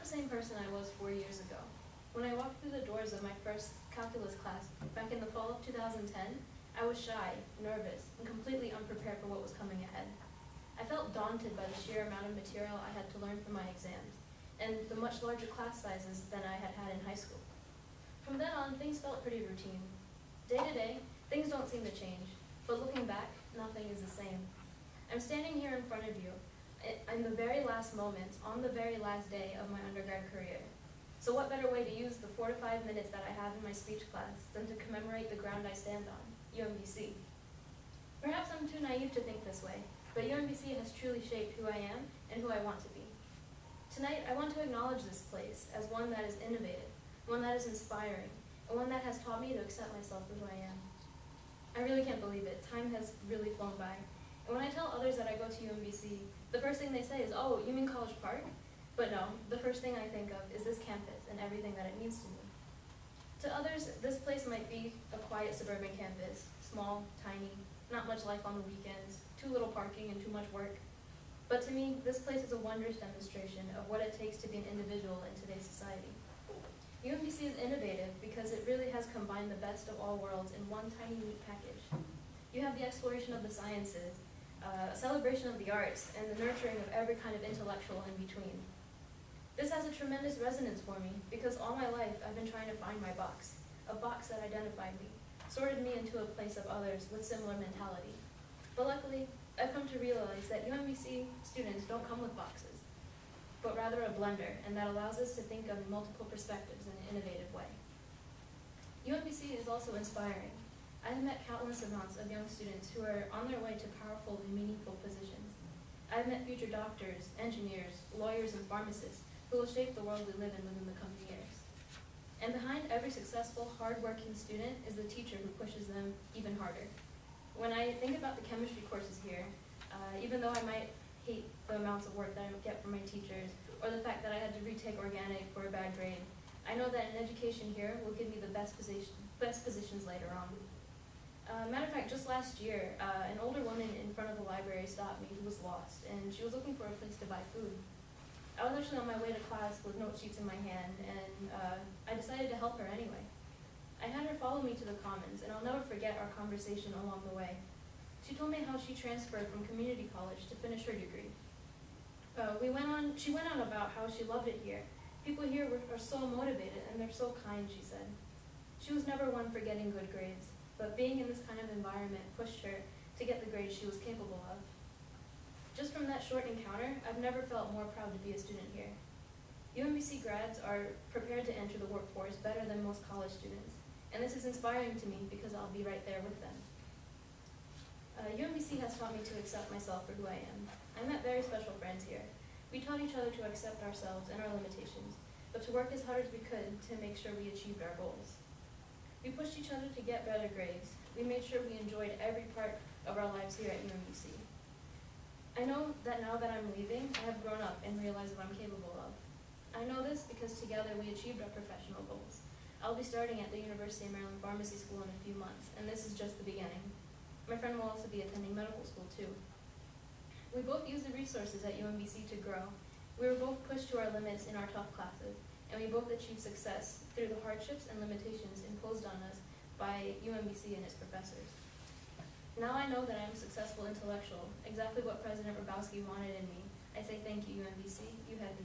the same person I was 4 years ago. When I walked through the doors of my first calculus class back in the fall of 2010, I was shy, nervous, and completely unprepared for what was coming ahead. I felt daunted by the sheer amount of material I had to learn for my exams, and the much larger class sizes than I had had in high school. From then on, things felt pretty routine. Day to day, things don't seem to change, but looking back, nothing is the same. I'm standing here in front of you in the very last moments, on the very last day of my undergrad career. So what better way to use the 4 to 5 minutes that I have in my speech class than to commemorate the ground I stand on, UMBC. Perhaps I'm too naive to think this way, but UMBC has truly shaped who I am and who I want to be. Tonight, I want to acknowledge this place as one that is innovative, one that is inspiring, and one that has taught me to accept myself for who I am. I really can't believe it. Time has really flown by. And when I tell others that I go to UMBC, the first thing they say is, "Oh, you mean College Park?" But no, the first thing I think of is this campus and everything that it means to me. To others, this place might be a quiet suburban campus, small, tiny, not much life on the weekends, too little parking and too much work. But to me, this place is a wondrous demonstration of what it takes to be an individual in today's society. UMBC is innovative because it really has combined the best of all worlds in one tiny, neat package. You have the exploration of the sciences, a celebration of the arts, and the nurturing of every kind of intellectual in between. This has a tremendous resonance for me because all my life I've been trying to find my box, a box that identified me, sorted me into a place of others with similar mentality. But luckily, I've come to realize that UMBC students don't come with boxes, but rather a blender, and that allows us to think of multiple perspectives in an innovative way. UMBC is also inspiring. I have met countless amounts of young students who are on their way to powerful and meaningful positions. I have met future doctors, engineers, lawyers, and pharmacists who will shape the world we live in within the coming years. And behind every successful, hard-working student is the teacher who pushes them even harder. When I think about the chemistry courses here, even though I might hate the amounts of work that I get from my teachers, or the fact that I had to retake organic for a bad grade, I know that an education here will give me the best positions later on. Matter of fact, just last year, an older woman in front of the library stopped me who was lost, and she was looking for a place to buy food. I was actually on my way to class with note sheets in my hand, and I decided to help her anyway. I had her follow me to the Commons, and I'll never forget our conversation along the way. She told me how she transferred from community college to finish her degree. She went on about how she loved it here. People here are so motivated, and they're so kind, she said. She was never one for getting good grades, but being in this kind of environment pushed her to get the grades she was capable of. Just from that short encounter, I've never felt more proud to be a student here. UMBC grads are prepared to enter the workforce better than most college students, and this is inspiring to me because I'll be right there with them. UMBC has taught me to accept myself for who I am. I met very special friends here. We taught each other to accept ourselves and our limitations, but to work as hard as we could to make sure we achieved our goals. We pushed each other to get better grades. We made sure we enjoyed every part of our lives here at UMBC. I know that now that I'm leaving, I have grown up and realized what I'm capable of. I know this because together we achieved our professional goals. I'll be starting at the University of Maryland Pharmacy School in a few months, and this is just the beginning. My friend will also be attending medical school too. We both used the resources at UMBC to grow. We were both pushed to our limits in our tough classes, and we both achieved success through the hardships and limitations imposed on us by UMBC and its professors. Now I know that I'm a successful intellectual, exactly what President Hrabowski wanted in me. I say thank you, UMBC. You had